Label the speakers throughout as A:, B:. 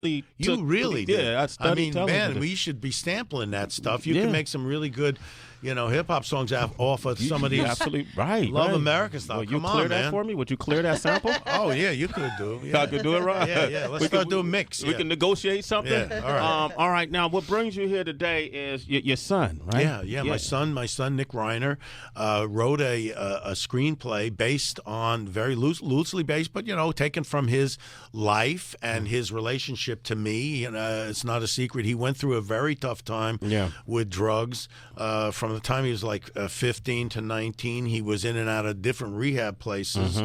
A: actually
B: You really
A: did.
B: did.
A: Yeah, I studied television.
B: Man, we should be sampling that stuff. You can make some really good, hip hop songs off of some of these.
A: Absolutely right.
B: Love
A: right.
B: America stuff.
A: Well, you
B: Come
A: clear
B: on,
A: that
B: man.
A: for me? Would you clear that sample?
B: Oh yeah, you could do. Yeah.
A: I could do it right.
B: Yeah. Let's start doing mix.
A: We can negotiate something.
B: Yeah. All right.
A: All right. Now, what brings you here today is your son, right?
B: Yeah. My son, Nick Reiner, wrote a screenplay based on very loosely based, but taken from his life and his relationship to me. It's not a secret. He went through a very tough time with drugs. From the time he was like 15 to 19, he was in and out of different rehab places,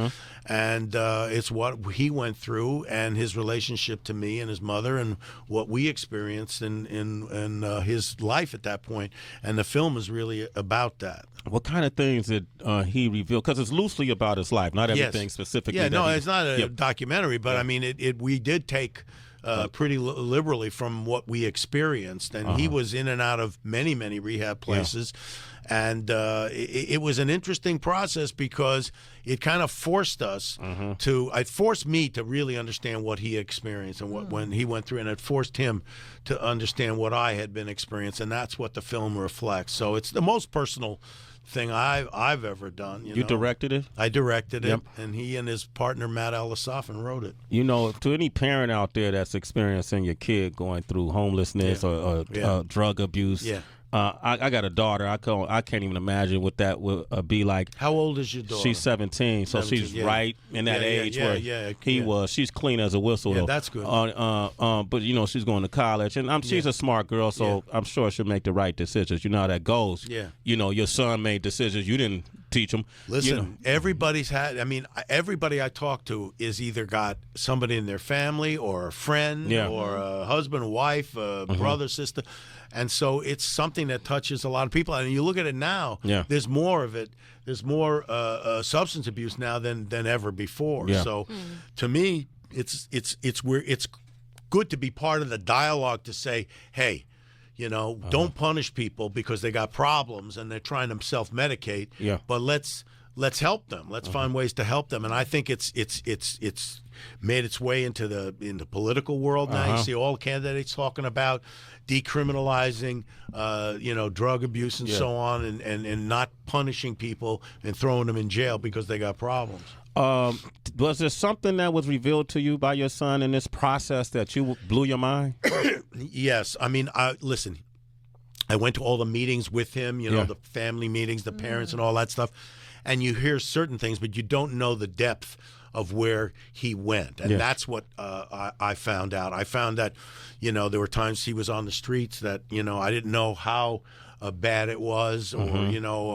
B: and it's what he went through and his relationship to me and his mother and what we experienced in his life at that point. And the film is really about that.
A: What kind of things did he reveal? Because it's loosely about his life, not everything specifically.
B: Yeah, it's not a documentary, but I mean, we did take pretty liberally from what we experienced, and he was in and out of many rehab places, and it was an interesting process because it kind of forced us it forced me to really understand what he experienced and when he went through, and it forced him to understand what I had been experiencing, and that's what the film reflects. So it's the most personal thing I've ever done. You know?
A: Directed it?
B: I directed it, and he and his partner Matt Alisafin wrote it.
A: To any parent out there that's experiencing your kid going through homelessness or drug abuse, I got a daughter. I can't even imagine what that would be like.
B: How old is your daughter?
A: She's 17, so she's right in that age where he was. She's clean as a whistle.
B: Yeah,
A: though.
B: that's good.
A: But she's going to college, and she's a smart girl, so I'm sure she'll make the right decisions. You know how that goes.
B: Yeah.
A: Your son made decisions you didn't teach him.
B: Listen, everybody I talk to is either got somebody in their family or a friend or a husband, wife, brother, sister. And so it's something that touches a lot of people. And you look at it now, there's more of it. There's more substance abuse now than ever before. Yeah. So to me, it's good to be part of the dialogue to say, hey, don't punish people because they got problems and they're trying to self-medicate. Yeah. But let's help them. Let's find ways to help them. And I think it's made its way into the political world now. You see all candidates talking about decriminalizing, drug abuse and so on, and not punishing people and throwing them in jail because they got problems.
A: Was there something that was revealed to you by your son in this process that blew your mind?
B: Yes. I mean, listen, I went to all the meetings with him, the family meetings, the parents and all that stuff, and you hear certain things, but you don't know the depth of where he went. And that's what I found out. I found that, there were times he was on the streets that, I didn't know how bad it was, or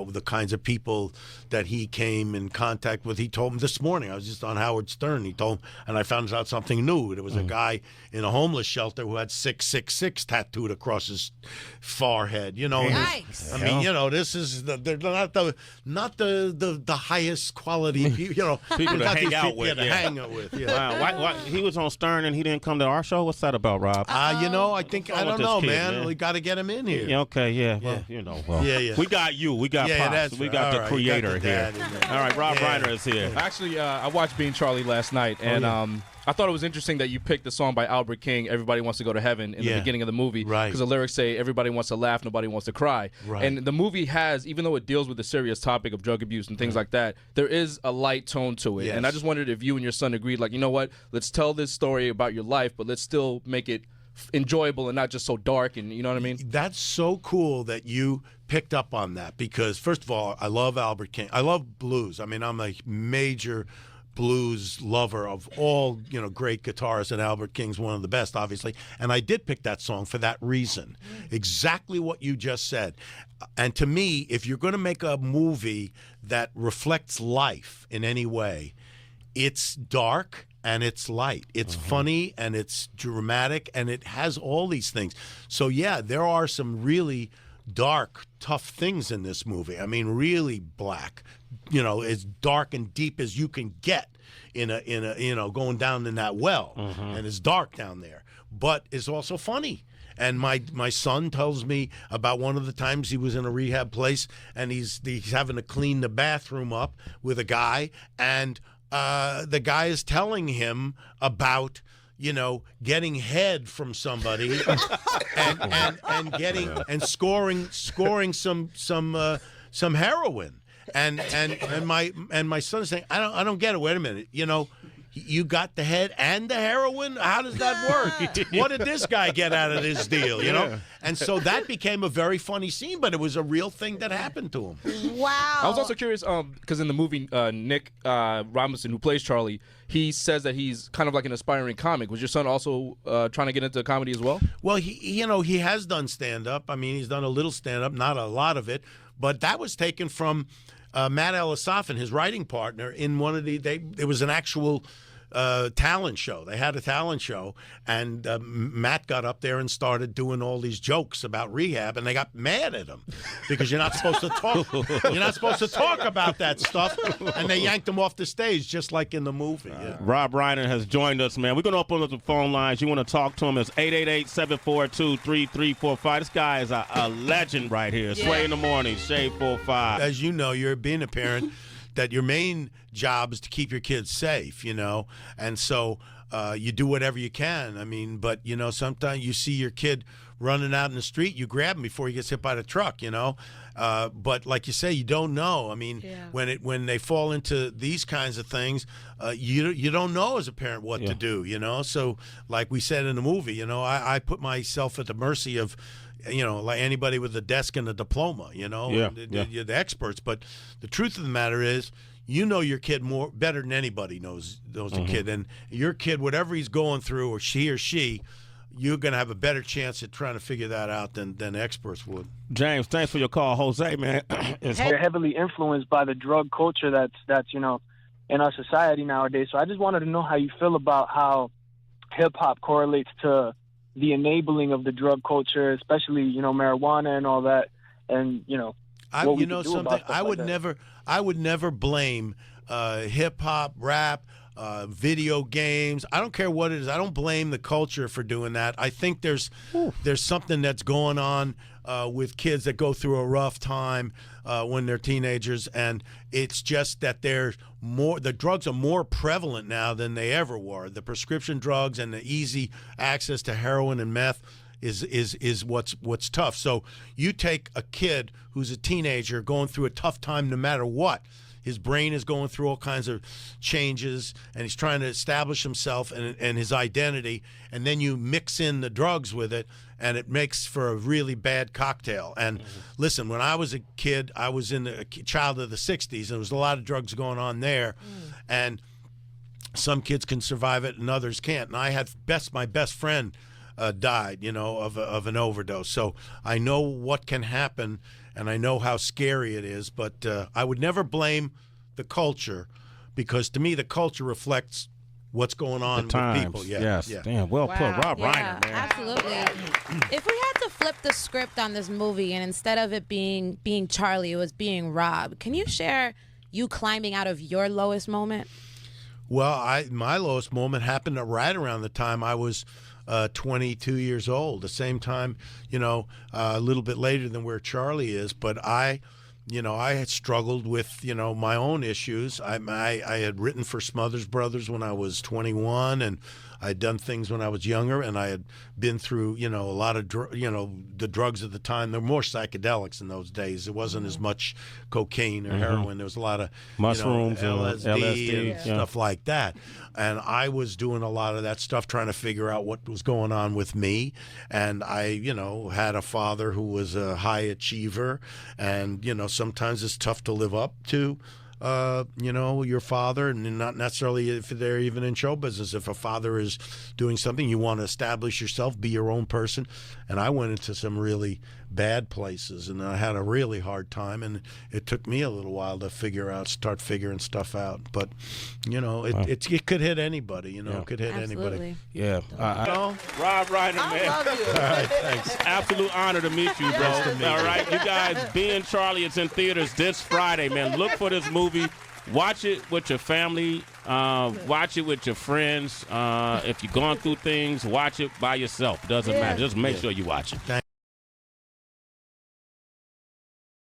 B: the kinds of people that he came in contact with. He told me this morning, I was just on Howard Stern, he told me, and I found out something new. There was a guy in a homeless shelter who had 666 tattooed across his forehead.
C: Nice.
B: I mean, this is they're not the highest quality people
A: to hang out with.
B: Hang out with.
A: Wow. Why he was on Stern and he didn't come to our show? What's that about, Rob?
B: I don't know, man. We got to get him in here.
A: Yeah, okay, yeah. Well, we got you. We got Pops. We got the creator here. All right, Rob Reiner is here.
D: Actually, I watched Being Charlie last night, and I thought it was interesting that you picked the song by Albert King, Everybody Wants to Go to Heaven, in the beginning of the movie. Right. Because the lyrics say, everybody wants to laugh, nobody wants to cry. Right. And the movie has, even though it deals with the serious topic of drug abuse and things like that, there is a light tone to it. Yes. And I just wondered if you and your son agreed, like, you know what, let's tell this story about your life, but let's still make it enjoyable and not just so dark, and you know what I mean?
B: That's so cool that you picked up on that, because first of all, I love Albert King. I love blues. I mean, I'm a major blues lover of all, great guitarists, and Albert King's one of the best, obviously. And I did pick that song for that reason. Exactly what you just said. And to me, if you're going to make a movie that reflects life in any way, it's dark and it's light. It's funny and it's dramatic and it has all these things. So yeah, there are some really dark, tough things in this movie. I mean, really black. As dark and deep as you can get in a going down in that well, and it's dark down there. But it's also funny. And my son tells me about one of the times he was in a rehab place and he's having to clean the bathroom up with a guy, and the guy is telling him about getting head from somebody and getting and scoring some heroin. And my son is saying, I don't get it. Wait a minute, you got the head and the heroin? How does that work? What did this guy get out of this deal, And so that became a very funny scene, but it was a real thing that happened to him.
C: Wow.
D: I was also curious, because in the movie, Nick Robinson, who plays Charlie, he says that he's kind of like an aspiring comic. Was your son also trying to get into comedy as well?
B: Well, he has done stand-up. I mean, he's done a little stand-up, not a lot of it, but that was taken from Matt Elisafan, his writing partner, in one of it was an actual talent show. They had a talent show, and Matt got up there and started doing all these jokes about rehab, and they got mad at him because you're not supposed to talk. You're not supposed to talk about that stuff, and they yanked him off the stage, just like in the movie. Yeah.
A: Rob Reiner has joined us, man. We're going to open up the phone lines. You want to talk to him? It's 888-742-3345. This guy is a legend right here. Sway in the morning, Shade 45.
B: As you know, you're being a parent. That your main job is to keep your kids safe, and so you do whatever you can. I mean, but sometimes you see your kid running out in the street, you grab him before he gets hit by the truck, But like you say, you don't know. I mean, when they fall into these kinds of things, you don't know as a parent what to do, So like we said in the movie, I put myself at the mercy of. Like anybody with a desk and a diploma, the experts. But the truth of the matter is, your kid better than anybody knows the kid. And your kid, whatever he's going through, or she, you're going to have a better chance at trying to figure that out than experts would.
A: James, thanks for your call. Jose, man.
E: They're heavily influenced by the drug culture that's in our society nowadays. So I just wanted to know how you feel about how hip-hop correlates to the enabling of the drug culture, especially marijuana and all that, and
B: I would never blame hip hop, rap, video games. I don't care what it is. I don't blame the culture for doing that. I think there's something that's going on with kids that go through a rough time when they're teenagers, and it's just that the drugs are more prevalent now than they ever were. The prescription drugs and the easy access to heroin and meth is what's tough. So you take a kid who's a teenager going through a tough time no matter what. His brain is going through all kinds of changes, and he's trying to establish himself and his identity, and then you mix in the drugs with it, and it makes for a really bad cocktail. And listen, when I was a kid, I was in a child of the 60s, and there was a lot of drugs going on there, and some kids can survive it and others can't. And I had my best friend died, of an overdose. So I know what can happen, and I know how scary it is, but I would never blame the culture, because to me the culture reflects what's going on with people.
A: Yes. Damn, well put. Rob Reiner, man.
C: Absolutely. If we had to flip the script on this movie, and instead of it being Charlie, it was being Rob, can you share you climbing out of your lowest moment?
B: Well, my lowest moment happened right around the time I was 22 years old, the same time, a little bit later than where Charlie is. But I had struggled with, my own issues. I had written for Smothers Brothers when I was 21, and I had done things when I was younger, and I had been through, a lot of, the drugs at the time. There were more psychedelics in those days. It wasn't as much cocaine or heroin. There was a lot of
A: mushrooms,
B: LSD and stuff like that. And I was doing a lot of that stuff, trying to figure out what was going on with me. And I, had a father who was a high achiever, and sometimes it's tough to live up to. Your father, and not necessarily if they're even in show business. If a father is doing something, you want to establish yourself, be your own person. And I went into some really bad places, and I had a really hard time, and it took me a little while to start figuring stuff out. But, it could hit anybody, it could hit anybody.
A: Yeah. Rob Reiner, man.
C: I love you.
B: All right, thanks.
A: Absolute honor to meet you, bro. All right, you guys, Being Charlie, it's in theaters this Friday, man. Look for this movie. Watch it with your family. Watch it with your friends. If you're going through things, watch it by yourself. Doesn't matter. Just make sure you watch it.